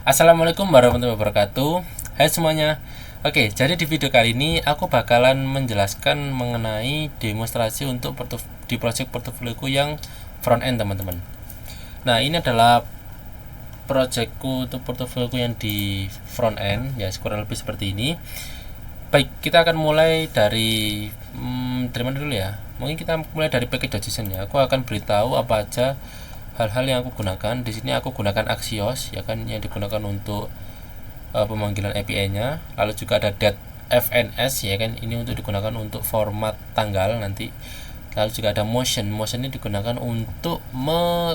Assalamualaikum warahmatullahi wabarakatuh. Hai semuanya. Oke, jadi di video kali ini aku bakalan menjelaskan mengenai demonstrasi untuk di project portofolioku yang front end, teman-teman. Nah, ini adalah projectku untuk portofolioku yang di front end, ya kurang lebih seperti ini. Baik, kita akan mulai dari mana dulu ya? Mungkin kita mulai dari package.json ya. Aku akan beritahu apa aja hal-hal yang aku gunakan. Di sini aku gunakan Axios ya kan, yang digunakan untuk pemanggilan API-nya. Lalu juga ada .fns ya kan, ini untuk digunakan untuk format tanggal nanti. Lalu juga ada motion ini digunakan untuk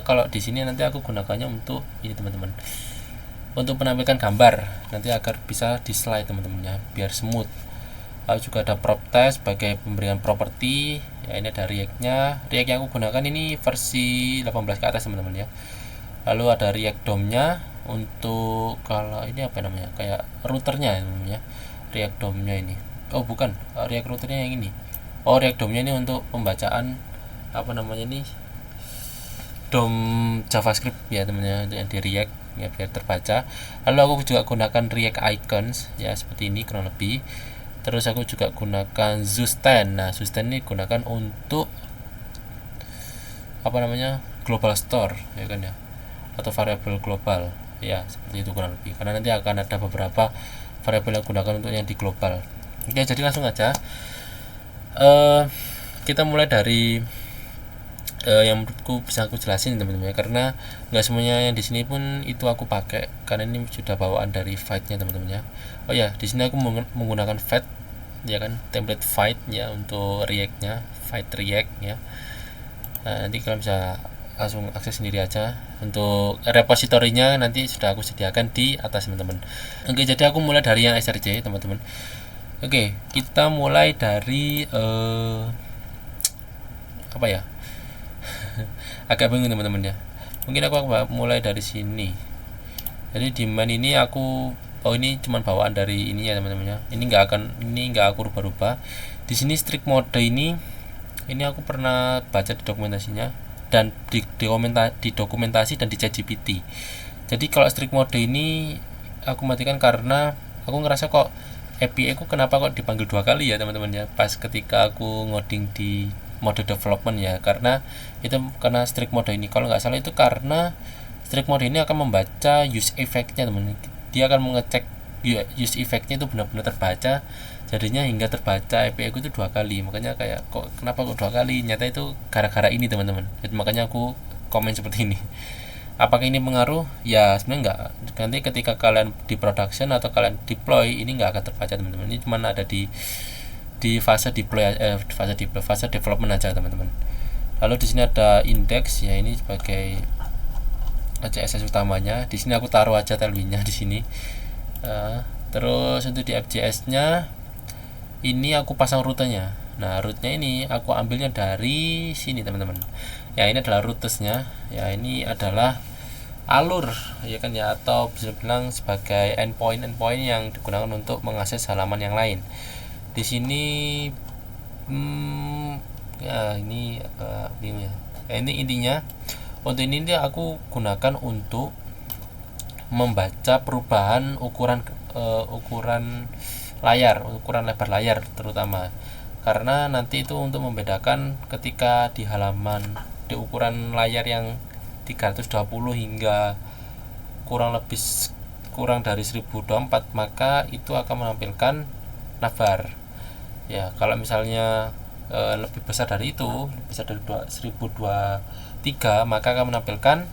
kalau di sini nanti aku gunakannya untuk ini teman-teman, untuk menampilkan gambar nanti agar bisa di slide teman-teman ya, biar smooth. Lalu juga ada prop test sebagai pemberian properti ya. Ini ada React yang aku gunakan ini versi 18 ke atas teman-teman ya. Lalu ada React DOM-nya untuk kalau ini apa namanya, kayak routernya namanya, React DOM-nya ini. Oh bukan, React routernya yang ini. Oh, React DOM-nya ini untuk pembacaan apa namanya ini, DOM JavaScript ya teman-teman, yang di React ya biar terbaca. Lalu aku juga gunakan React Icons ya, seperti ini kurang lebih. Terus aku juga gunakan Zustand. Nah, Zustand ini gunakan untuk apa namanya, global store ya kan ya, atau variabel global ya, seperti itu kurang lebih, karena nanti akan ada beberapa variabel yang gunakan untuk yang di global. Oke, jadi langsung aja kita mulai dari yang menurutku bisa aku jelasin teman-teman ya, karena nggak semuanya yang di sini pun itu aku pakai, karena ini sudah bawaan dari Vite-nya teman-teman ya. Oh ya, di sini aku menggunakan Vite ya kan, template Vite ya untuk React-nya, Vite React ya. Nah, nanti kalian bisa langsung akses sendiri aja. Untuk repositorinya nanti sudah aku sediakan di atas teman-teman. Oke, jadi aku mulai dari yang SRC teman-teman. Oke, kita mulai dari apa ya, agak bingung teman-teman ya. Mungkin aku mulai dari sini. Jadi di main ini aku, oh ini cuman bawaan dari ini ya teman-teman ya. Ini nggak aku rubah-rubah. Di sini strict mode ini aku pernah baca di dokumentasinya dan di dokumentasi dan di ChatGPT. Jadi kalau strict mode ini aku matikan karena aku ngerasa kok API aku kenapa kok dipanggil 2 kali ya teman-teman ya, pas ketika aku ngoding di mode development ya, karena strict mode ini kalau nggak salah itu karena strict mode ini akan membaca use effect-nya teman-teman. Dia akan mengecek use effect-nya itu benar-benar terbaca, jadinya hingga terbaca API aku itu 2 kali. Makanya kayak kok kenapa kok 2 kali, nyata itu gara-gara ini teman-teman. Jadi makanya aku komen seperti ini. Apakah ini pengaruh? Ya sebenarnya enggak. Nanti ketika kalian di production atau kalian deploy ini enggak akan terbaca teman-teman. Ini cuma ada di fase fase development aja teman-teman. Lalu di sini ada index ya, ini sebagai CSS utamanya. Di sini aku taruh aja tailwind-nya di sini. Terus untuk di FJS-nya ini aku pasang rutenya. Nah, rootnya ini aku ambilnya dari sini teman-teman. Ya, ini adalah rootesnya. Ya, ini adalah alur ya kan ya, atau bisa bilang sebagai endpoint yang digunakan untuk mengakses halaman yang lain. Di sini ya ini bingung ya. Ini intinya untuk ini aku gunakan untuk membaca perubahan ukuran ukuran lebar layar terutama, karena nanti itu untuk membedakan ketika di halaman di ukuran layar yang 320 hingga kurang dari 1024, maka itu akan menampilkan navbar ya. Kalau misalnya lebih besar dari itu, lebih besar dari 1023, maka akan menampilkan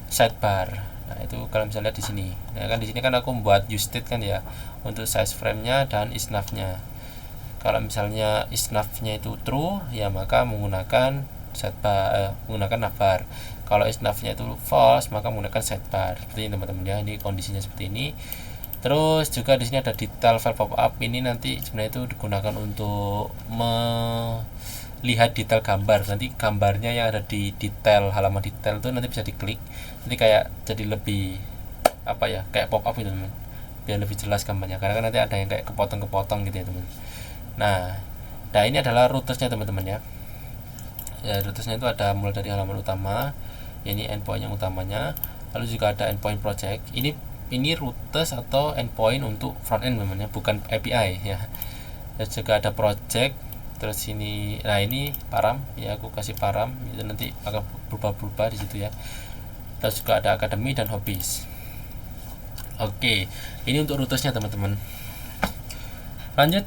sidebar. Nah, itu kalau misalnya di sini. Nah, kan di sini kan aku membuat use state kan ya, untuk size frame-nya dan isnaf-nya. Kalau misalnya isnaf-nya itu true, ya maka menggunakan menggunakan navbar. Kalau isnaf-nya itu false, maka menggunakan sidebar. Seperti ini teman-teman ya. Ini kondisinya seperti ini. Terus juga di sini ada detail file pop-up. Ini nanti sebenarnya itu digunakan untuk lihat detail gambar. Nanti gambarnya yang ada di detail, halaman detail itu nanti bisa diklik, nanti kayak jadi lebih apa ya, kayak pop up gitu teman, biar lebih jelas gambarnya, karena kan nanti ada yang kayak kepotong gitu ya teman. Nah ini adalah rootesnya teman-teman ya. Rootesnya itu ada mulai dari halaman utama, ini endpoint yang utamanya, lalu juga ada endpoint project. Ini ini rutes atau endpoint untuk front end namanya, bukan API ya. Terus juga ada project, terus ini, nah ini param ya, aku kasih param itu nanti akan berubah-berubah di situ ya. Terus juga ada academy dan hobbies. Oke, ini untuk rutesnya teman-teman. Lanjut.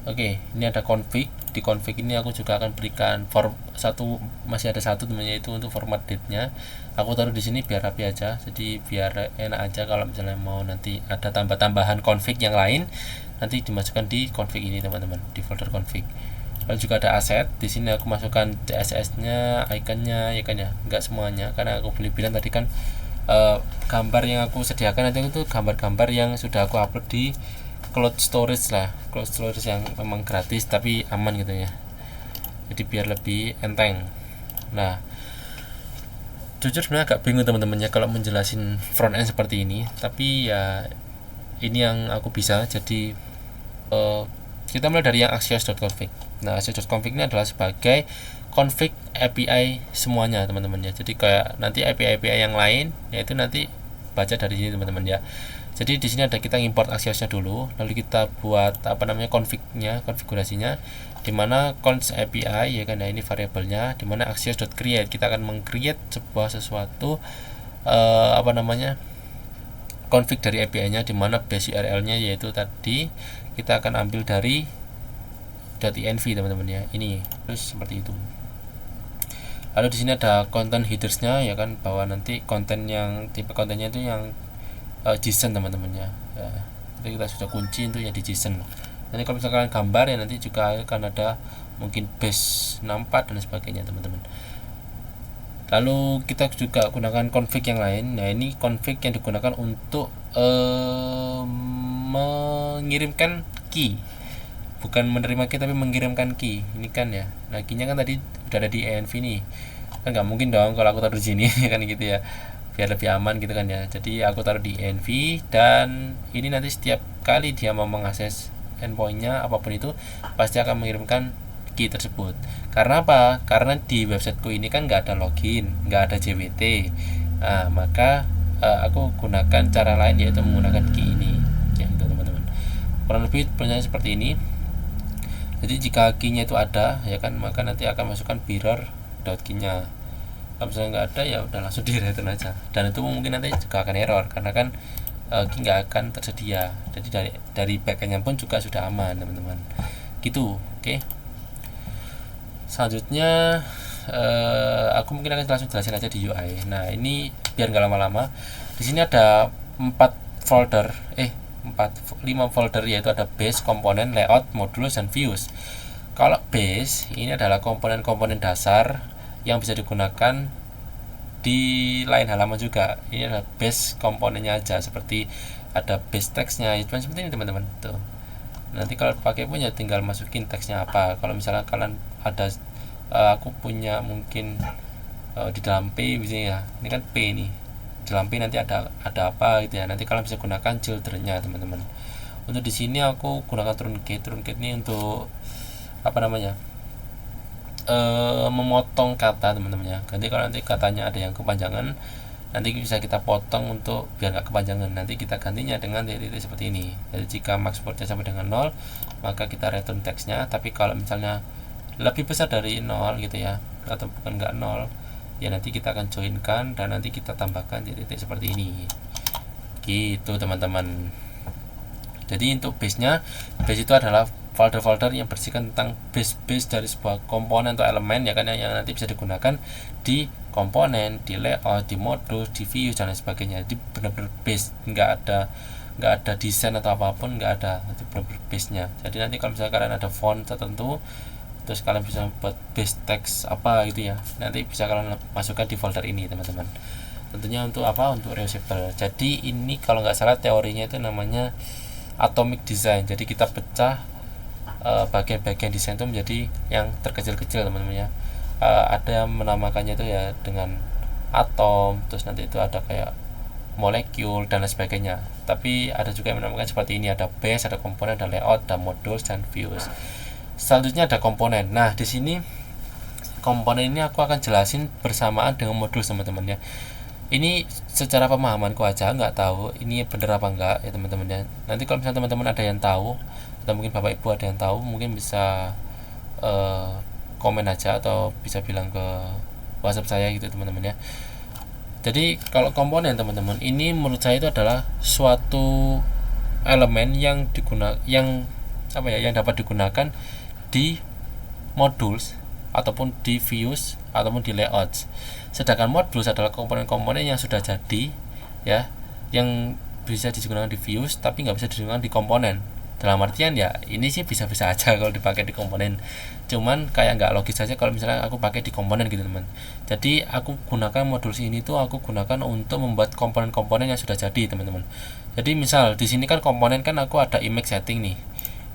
Oke, ini ada config. Di config ini aku juga akan berikan masih ada satu temannya, itu untuk format date-nya. Aku taruh di sini biar rapi aja, jadi biar enak aja kalau misalnya mau nanti ada tambahan config yang lain, nanti dimasukkan di config ini teman-teman, di folder config. Lalu juga ada aset. Di sini aku masukkan CSS-nya, iconnya ya kan ya, enggak semuanya karena aku bilang tadi kan gambar yang aku sediakan itu gambar-gambar yang sudah aku upload di cloud storage yang memang gratis tapi aman gitu ya, jadi biar lebih enteng. Nah, jujur sebenarnya agak bingung teman-teman ya kalau menjelasin front end seperti ini, tapi ya ini yang aku bisa. Jadi kita mulai dari yang axios.config. Nah, axios.config ini adalah sebagai config API semuanya teman-teman ya. Jadi kayak nanti API yang lain yaitu nanti baca dari sini teman-teman ya. Jadi di sini ada kita import axiosnya dulu, lalu kita buat konfigurasinya, dimana const API ya kan, nah ini variabelnya, dimana axios.create kita akan meng-create sesuatu config dari API-nya, dimana base URL-nya yaitu tadi kita akan ambil dari .env teman-teman ya, ini terus seperti itu. Lalu di sini ada content headers-nya ya kan, bahwa nanti tipe kontennya itu yang JSON teman-teman ya. Itu kita sudah kunci untuk yang di JSON. Nanti kalau misalkan gambar ya nanti juga akan ada mungkin base 64 dan sebagainya teman-teman. Lalu kita juga gunakan config yang lain. Nah, ini config yang digunakan untuk mengirimkan key, bukan menerima key tapi mengirimkan key. Ini kan ya. Nah, key-nya kan tadi udah ada di env nih. Kan nggak mungkin dong kalau aku taruh di sini kan gitu ya. Biar lebih aman gitu kan ya. Jadi aku taruh di env, dan ini nanti setiap kali dia mau mengakses endpoint-nya apapun itu pasti akan mengirimkan key tersebut. Karena apa? Karena di websiteku ini kan nggak ada login, nggak ada JWT. Nah, maka aku gunakan cara lain yaitu menggunakan key ini ya teman-teman. Kurang lebih pertanyaan seperti ini. Jadi jika key-nya itu ada ya kan, maka nanti akan masukkan mirror.key-nya. Kalau misalnya nggak ada ya udah langsung di return aja, dan itu mungkin nanti juga akan error karena kan key nggak akan tersedia. Jadi dari backend-nya pun juga sudah aman teman-teman gitu. Oke. Selanjutnya aku mungkin akan langsung jelasin aja di UI. Nah, ini biar nggak lama-lama, di sini ada 5 folder, yaitu ada base, komponen, layout, modulus, dan views. Kalau base ini adalah komponen-komponen dasar yang bisa digunakan di lain halaman juga. Ini adalah base komponennya aja, seperti ada base teksnya itu seperti ini teman-teman tuh. Nanti kalau pakai pun ya tinggal masukin teksnya apa. Kalau misalnya kalian ada aku punya mungkin di dalam P misalnya ya, ini kan P nih, di dalam P nanti ada apa gitu ya, nanti kalian bisa gunakan children-nya teman-teman. Untuk di sini aku gunakan truncate ini untuk memotong kata teman-teman ya. Nanti kalau nanti katanya ada yang kepanjangan, nanti bisa kita potong untuk biar nggak kepanjangan. Nanti kita gantinya dengan titik-titik seperti ini. Jadi jika max wordnya sampai dengan 0, maka kita return teksnya. Tapi kalau misalnya lebih besar dari 0 gitu ya, atau bukan nggak 0, ya nanti kita akan joinkan dan nanti kita tambahkan titik-titik seperti ini gitu teman-teman. Jadi untuk base itu adalah folder-folder yang bersihkan tentang base dari sebuah komponen atau elemen ya kan, yang nanti bisa digunakan di komponen, di layout, di modus, di view dan lain sebagainya. Jadi benar-benar base, nggak ada desain atau apapun, nggak ada, itu benar-benar base-nya. Jadi nanti kalau misalnya kalian ada font tertentu, terus kalian bisa buat base text apa gitu ya, nanti bisa kalian masukkan di folder ini teman-teman. Tentunya untuk untuk reusable. Jadi ini kalau nggak salah teorinya itu namanya atomic design. Jadi kita pecah bagian-bagian desain itu menjadi yang terkecil-kecil teman-teman ya. Ada yang menamakannya itu ya dengan atom, terus nanti itu ada kayak molekul dan lain sebagainya. Tapi ada juga yang menamakan seperti ini, ada base, ada komponen, ada layout, ada modules dan views. Selanjutnya ada komponen. Nah, di sini komponen ini aku akan jelasin bersamaan dengan modul teman-teman ya. Ini secara pemahamanku aja, nggak tahu ini bener apa enggak ya teman-teman ya. Nanti kalau misalnya teman-teman ada yang tahu atau mungkin bapak ibu ada yang tahu, mungkin bisa eh, komen aja atau bisa bilang ke WhatsApp saya gitu teman-teman ya. Jadi kalau komponen teman-teman ini menurut saya itu adalah suatu elemen yang yang dapat digunakan di modules ataupun di views ataupun di layouts. Sedangkan modules adalah komponen-komponen yang sudah jadi ya, yang bisa digunakan di views tapi nggak bisa digunakan di komponen. Dalam artian ya ini sih bisa-bisa aja kalau dipakai di komponen, cuman kayak nggak logis aja kalau misalnya aku pakai di komponen gitu teman. Jadi aku gunakan modules ini tuh aku gunakan untuk membuat komponen-komponen yang sudah jadi teman-teman. Jadi misal di sini kan komponen kan aku ada image setting nih.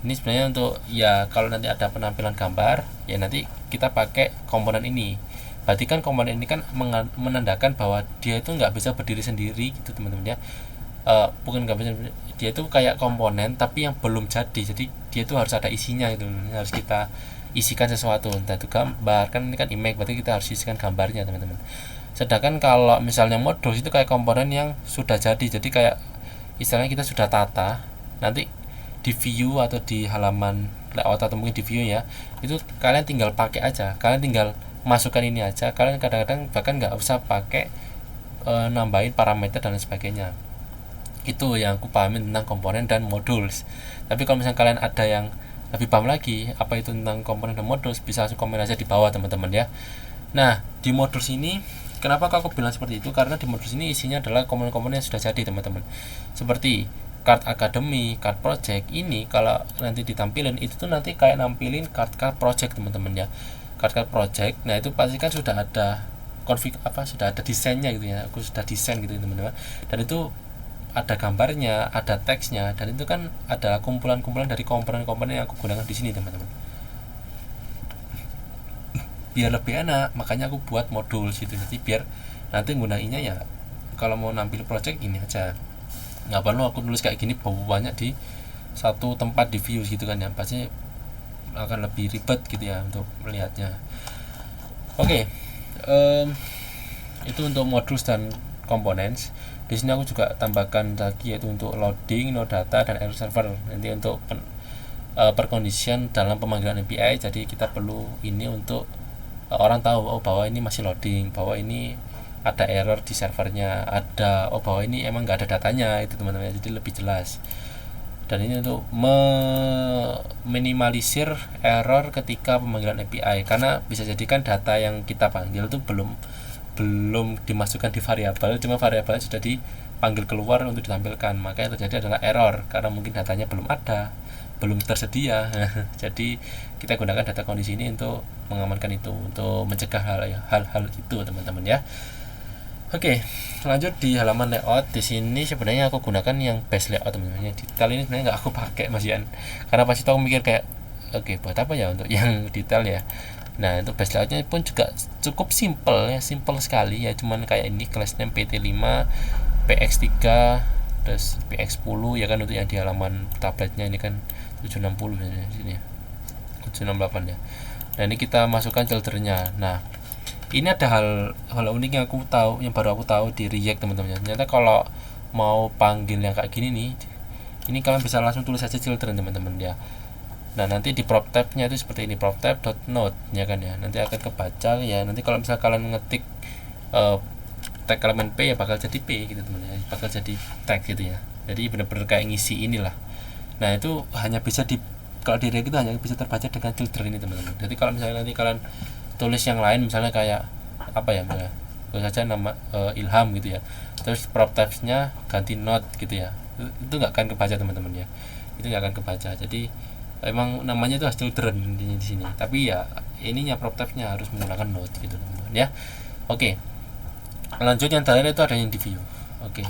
Ini sebenarnya untuk ya kalau nanti ada penampilan gambar ya nanti kita pakai komponen ini. Berarti kan komponen ini kan menandakan bahwa dia itu nggak bisa berdiri sendiri gitu teman-teman ya. Bukan nggak bisa, dia itu kayak komponen tapi yang belum jadi. Jadi dia itu harus ada isinya gitu, harus kita isikan sesuatu, entah itu gambar, kan ini kan image, berarti kita harus isikan gambarnya teman-teman. Sedangkan kalau misalnya modul itu kayak komponen yang sudah jadi kayak istilahnya kita sudah tata, nanti di view atau di halaman layout atau mungkin di view ya, itu kalian tinggal pakai aja, kalian tinggal masukkan ini aja, kalian kadang-kadang bahkan nggak usah pakai nambahin parameter dan sebagainya. Itu yang aku pahami tentang komponen dan modules. Tapi kalau misalnya kalian ada yang lebih paham lagi apa itu tentang komponen dan modules, bisa langsung komen aja di bawah teman-teman ya. Nah di modules ini kenapa aku bilang seperti itu, karena di modules ini isinya adalah komponen-komponen yang sudah jadi teman-teman. Seperti card academy, card project ini kalau nanti ditampilin itu tuh nanti kayak nampilin card project teman-teman ya. Card project, nah itu pasti kan sudah ada sudah ada desainnya gitu ya. Aku sudah desain gitu teman-teman. Dan itu ada gambarnya, ada teksnya, dan itu kan ada kumpulan-kumpulan dari komponen-komponen yang aku gunakan di sini teman-teman. Biar lebih enak, makanya aku buat modul situ. Jadi biar nanti gunainnya ya kalau mau nampil project ini aja. Nggak perlu aku tulis kayak gini banyak di satu tempat di view gitu kan ya, pasti akan lebih ribet gitu ya untuk melihatnya. Oke, itu untuk modules dan components. Di sini aku juga tambahkan lagi yaitu untuk loading, no data, dan error server. Nanti untuk perkondisian dalam pemanggilan API. Jadi kita perlu ini untuk orang tahu bahwa ini masih loading, bahwa ini ada error di servernya, bahwa ini emang nggak ada datanya itu teman-teman. Jadi lebih jelas. Dan ini untuk meminimalisir error ketika pemanggilan API, karena bisa jadi kan data yang kita panggil itu belum dimasukkan di variabel, cuma variabel sudah dipanggil keluar untuk ditampilkan, maka yang terjadi adalah error karena mungkin datanya belum ada, belum tersedia. Jadi kita gunakan data kondisi ini untuk mengamankan itu, untuk mencegah hal-hal itu teman-teman ya. Oke, lanjut di halaman layout. Di sini sebenarnya aku gunakan yang base layout teman-teman. Detail ini sebenarnya nggak aku pakai Mas Ian, karena pasti aku mikir kayak oke, buat apa ya untuk yang detail ya. Nah untuk base layoutnya pun juga cukup simple ya, simple sekali ya, cuman kayak ini class name PT5, PX3, terus PX10 ya kan, untuk yang di halaman tabletnya ini kan 760 ya, sini ya 768 ya. Nah ini kita masukkan childernya. Nah ini ada hal unik yang yang baru aku tahu di React teman-teman. Ternyata kalau mau panggil yang kayak gini nih, ini kalian bisa langsung tulis saja children teman-teman ya. Nah nanti di prop tab-nya itu seperti ini, prop tab.node ya kan ya, nanti akan kebaca ya. Nanti kalau misalnya kalian ngetik tag elemen P ya bakal jadi P gitu teman-teman, bakal jadi tag gitu ya. Jadi benar-benar kayak ngisi inilah. Nah itu hanya bisa kalau di React itu hanya bisa terbaca dengan children ini teman-teman. Jadi kalau misalnya nanti kalian tulis yang lain, misalnya kayak apa ya, misalnya tulis saja nama Ilham gitu ya, terus prop tabs-nya ganti node gitu ya, itu nggak akan kebaca teman-teman ya, itu nggak akan kebaca. Jadi emang namanya itu children di sini, tapi ya ininya prop tabs-nya harus menggunakan node gitu teman-teman ya. Oke, lanjut yang terakhir itu ada yang di view. Oke,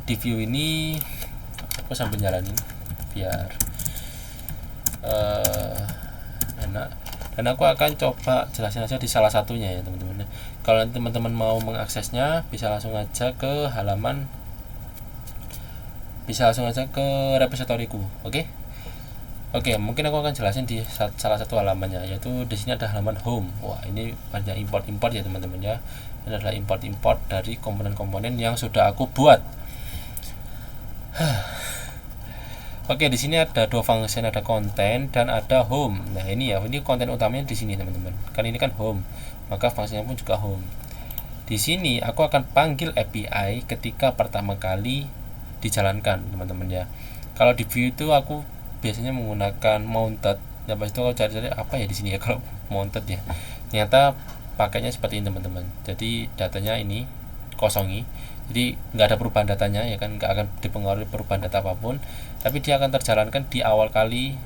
di view ini aku sambil jalanin biar enak, dan aku akan coba jelasin aja di salah satunya ya teman-teman. Kalau nanti teman-teman mau mengaksesnya bisa langsung aja ke repositoriku. Oke. Oke, mungkin aku akan jelasin di salah satu halamannya, yaitu di sini ada halaman home. Wah, ini banyak import ya teman-teman ya. Ini adalah import dari komponen-komponen yang sudah aku buat. Oke, di sini ada dua function, ada konten dan ada home. Nah, ini ya, ini konten utamanya di sini teman-teman. Kan ini kan home, maka fungsinya pun juga home. Di sini aku akan panggil API ketika pertama kali dijalankan, teman-teman ya. Kalau di view itu aku biasanya menggunakan mounted. Ya pas itu kalau cari-cari apa ya di sini ya kalau mounted ya. Ternyata pakainya seperti ini teman-teman. Jadi datanya ini kosongi. Jadi nggak ada perubahan datanya ya kan, nggak akan dipengaruhi perubahan data apapun. Tapi dia akan terjalankan di awal kali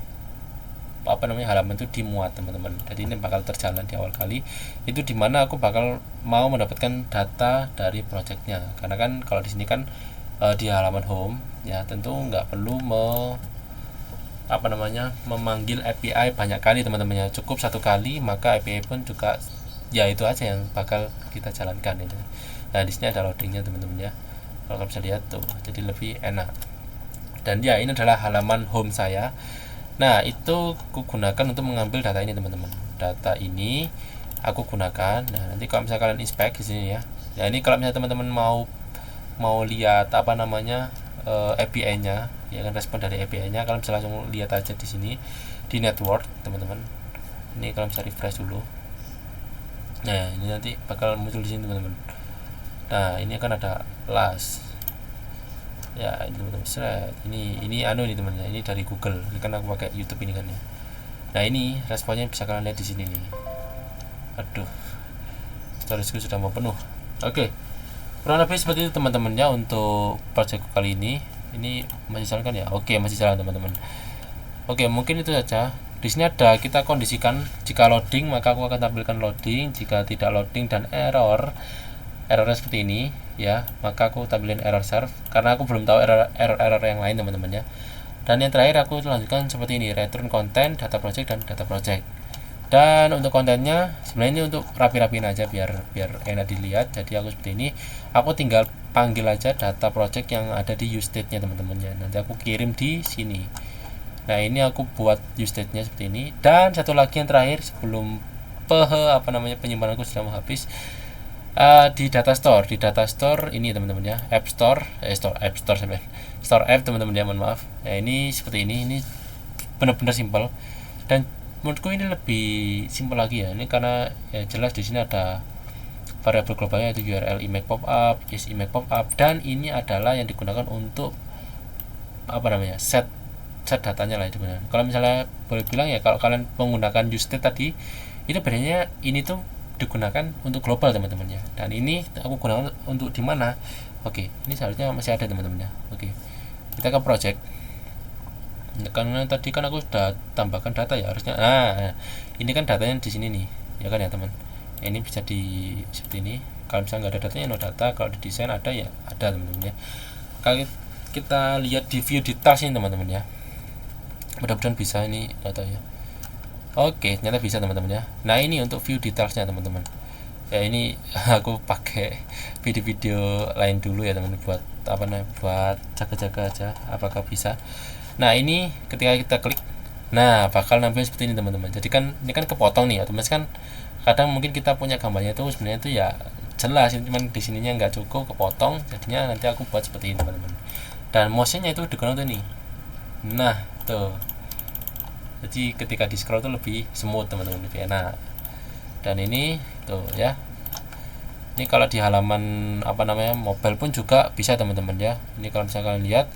halaman itu dimuat teman-teman. Jadi ini bakal terjalan di awal kali. Itu dimana aku bakal mau mendapatkan data dari projectnya. Karena kan kalau di sini kan di halaman home ya tentu nggak perlu memanggil API banyak kali teman-teman ya, cukup satu kali maka API pun juga ya itu aja yang bakal kita jalankan itu. Nah di sini ada loadingnya teman-teman ya, kalau bisa lihat tuh, jadi lebih enak. Dan ya ini adalah halaman home saya. Nah itu aku gunakan untuk mengambil data ini teman-teman. Data ini aku gunakan. Nah nanti kalau misalnya kalian inspect di sini ya. Nah ini kalau misalnya teman-teman mau lihat API-nya, ya kan respon dari API-nya, kalian bisa langsung lihat aja di sini di network teman-teman. Ini kalian bisa refresh dulu. Nah ini nanti bakal muncul di sini teman-teman. Nah ini akan ada last. Ya ini teman-teman, ini nih teman-teman, ini dari Google. Ini kan aku pakai YouTube ini kan ya. Nah ini responnya bisa kalian lihat di sini nih. Aduh, storage-ku sudah mau penuh. Oke. Kurang lebih seperti itu teman-teman ya untuk project kali ini. Ini masih jalan kan ya? Oke, masih jalan teman-teman. Oke, mungkin itu saja. Di sini ada kita kondisikan jika loading maka aku akan tampilkan loading, jika tidak loading dan errornya seperti ini ya, maka aku tampilin error serve karena aku belum tahu error yang lain teman-teman ya. Dan yang terakhir aku lanjutkan seperti ini, return content, data project dan data project. Dan untuk kontennya sebenarnya ini untuk rapi-rapiin aja biar enak dilihat. Jadi aku seperti ini, aku tinggal panggil aja data project yang ada di use state-nya teman-teman ya. Nanti aku kirim di sini. Nah ini aku buat use state-nya seperti ini. Dan satu lagi yang terakhir sebelum penyimpananku sudah mau habis, di data store ini teman-teman ya, store app teman-teman ya, mohon maaf. Nah ini seperti ini benar-benar simpel dan menurutku ini lebih simpel lagi ya. Ini karena ya jelas di sini ada variabel globalnya yaitu URL image popup, is image popup, dan ini adalah yang digunakan untuk set datanya lah itu benar. Kalau misalnya boleh bilang ya, kalau kalian menggunakan use state tadi itu bedanya ini tuh digunakan untuk global teman-teman ya, dan ini aku gunakan untuk di mana. Oke, ini seharusnya masih ada teman-teman ya. Oke, kita ke project. Karena tadi kan aku sudah tambahkan data ya harusnya. Nah, ini kan datanya di sini nih, ya kan ya teman. Ini bisa di seperti ini. Kalau misalnya nggak ada datanya, no data. Kalau di desain ada ya ada teman-teman ya. Kalau kita lihat di view details ini teman-teman ya. Mudah-mudahan bisa ini data ya. Oke, ternyata bisa teman-teman ya. Nah ini untuk view detailsnya teman-teman. Ya ini aku pakai video-video lain dulu ya teman-teman, buat buat jaga-jaga aja apakah bisa. Nah ini ketika kita klik, nah bakal nampil seperti ini teman-teman. Jadi kan ini kan kepotong nih, otomatis kan kadang mungkin kita punya gambarnya itu sebenarnya itu ya jelas, cuman di sininya nggak cukup, kepotong. Jadinya nanti aku buat seperti ini teman-teman. Dan motionnya itu digunakan tuh nih. Nah tuh, jadi ketika di scroll tuh lebih smooth teman-teman, lebih enak. Dan ini tuh ya, ini kalau di halaman mobile pun juga bisa teman-teman ya. Ini kalau misalnya kalian lihat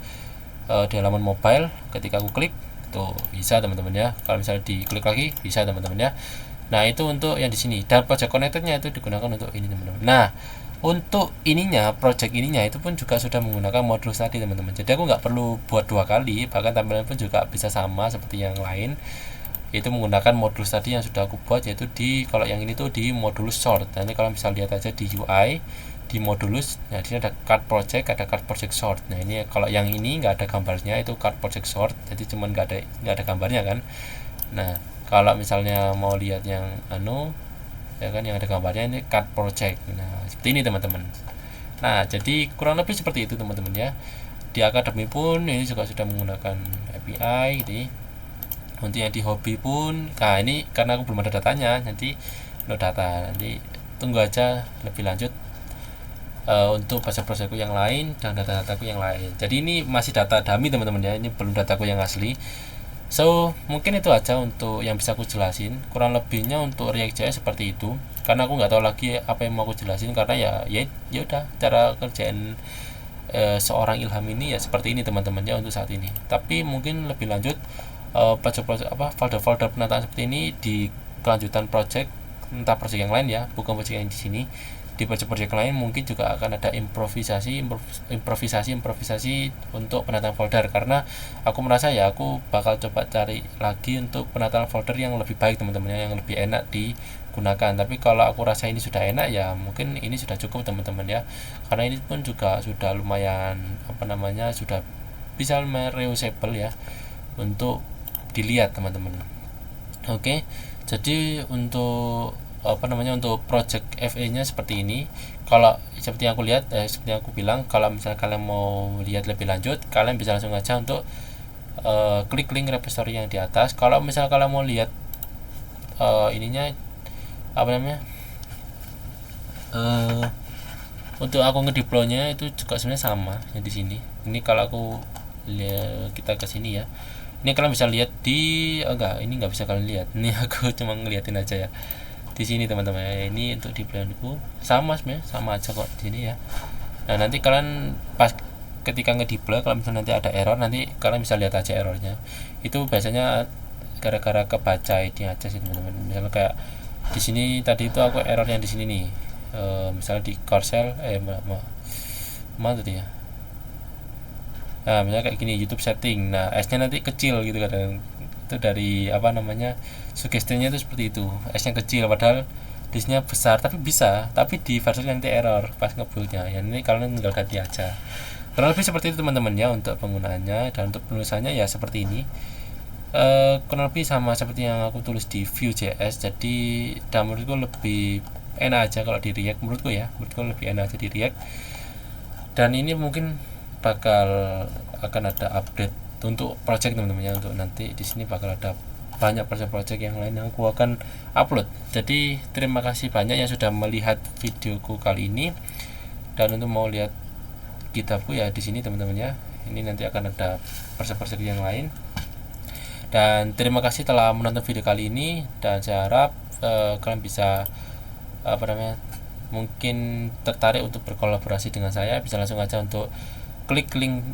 di halaman mobile, ketika aku klik tuh bisa teman-teman ya. Kalau misalnya diklik lagi bisa teman-teman ya. Nah itu untuk yang di sini, dan project connected-nya itu digunakan untuk ini teman-teman. Nah untuk project ininya itu pun juga sudah menggunakan modul tadi teman-teman. Jadi aku nggak perlu buat dua kali, bahkan tampilan pun juga bisa sama seperti yang lain. Itu menggunakan modul tadi yang sudah aku buat, yaitu kalau yang ini tuh di modulus sort. Nanti kalau misalnya lihat aja di UI di modulus, nah di sini ada card project sort. Nah ini kalau yang ini nggak ada gambarnya, itu card project sort, jadi cuman nggak ada gambarnya kan. Nah kalau misalnya mau lihat yang ya kan yang ada gambarnya, ini card project. Nah seperti ini teman-teman. Nah jadi kurang lebih seperti itu teman-teman ya. Di akademi pun ini juga sudah menggunakan API gitu. Untuk yang di hobi pun, nah ini karena aku belum ada datanya, nanti untuk data nanti tunggu aja lebih lanjut untuk project-projectku yang lain dan data-dataku yang lain. Jadi ini masih data dummy teman-teman ya, ini belum dataku yang asli. So mungkin itu aja untuk yang bisa aku jelasin. Kurang lebihnya untuk React.js seperti itu. Karena aku nggak tahu lagi apa yang mau aku jelasin, karena ya udah cara kerjaan seorang Ilham ini ya seperti ini teman-teman ya untuk saat ini. Tapi mungkin lebih lanjut project-project folder-folder penataan seperti ini di kelanjutan project, entah project yang lain ya, bukan project yang di sini. Di project-project lain mungkin juga akan ada improvisasi untuk penataan folder, karena aku merasa ya aku bakal coba cari lagi untuk penataan folder yang lebih baik teman-teman, yang lebih enak digunakan. Tapi kalau aku rasa ini sudah enak ya mungkin ini sudah cukup teman-teman ya, karena ini pun juga sudah lumayan sudah bisa reusable ya untuk dilihat teman-teman. Oke, jadi untuk untuk project FE nya seperti ini. Kalau seperti yang aku lihat seperti yang aku bilang, kalau misalnya kalian mau lihat lebih lanjut, kalian bisa langsung aja untuk klik link repository yang di atas. Kalau misalnya kalian mau lihat ininya untuk aku ngedeploy-nya itu juga sebenarnya sama yang di sini. Ini kalau aku kita ke sini ya, ini kalian bisa lihat di ini nggak bisa kalian lihat, ini aku cuma ngeliatin aja ya di sini teman-teman ya. Ini untuk deploy-ku sama sebenarnya, sama aja kok di sini ya. Nah nanti kalian pas ketika ngedeploy, kalau misalnya nanti ada error, nanti kalian bisa lihat aja errornya. Itu biasanya gara-gara kebaca ini aja sih teman-teman. Misalnya kayak di sini tadi itu aku error yang di sini nih, misalnya di Corcel mana tadi ya. Nah misalnya kayak gini, YouTube setting, nah S nya nanti kecil gitu kadang, itu dari sugestinya itu seperti itu, S nya kecil padahal disknya besar, tapi di versi nanti error pas ngebuildnya ya. Ini kalian tinggal ganti aja, kurang lebih seperti itu teman-teman ya untuk penggunaannya. Dan untuk penulisannya ya seperti ini, kurang lebih sama seperti yang aku tulis di Vue.js. Jadi dan menurutku lebih enak aja kalau di React, menurutku lebih enak aja di React. Dan ini mungkin akan ada update untuk project teman-teman ya. Untuk nanti di sini bakal ada banyak project yang lain yang aku akan upload. Jadi terima kasih banyak yang sudah melihat videoku kali ini. Dan untuk mau lihat GitHubku ya di sini teman-teman ya. Ini nanti akan ada project yang lain. Dan terima kasih telah menonton video kali ini, dan saya harap kalian bisa mungkin tertarik untuk berkolaborasi dengan saya. Bisa langsung aja untuk klik link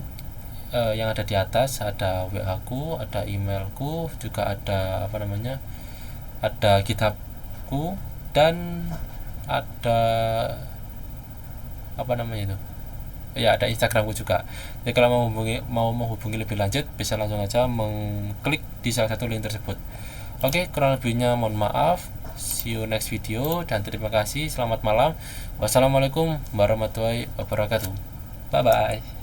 yang ada di atas. Ada WA ku, ada emailku, juga ada ada GitHubku, dan ada ada Instagramku juga. Jadi kalau mau menghubungi lebih lanjut, bisa langsung aja mengklik di salah satu link tersebut. Oke, kurang lebihnya mohon maaf. See you next video, dan terima kasih. Selamat malam. Wassalamualaikum warahmatullahi wabarakatuh. Bye bye.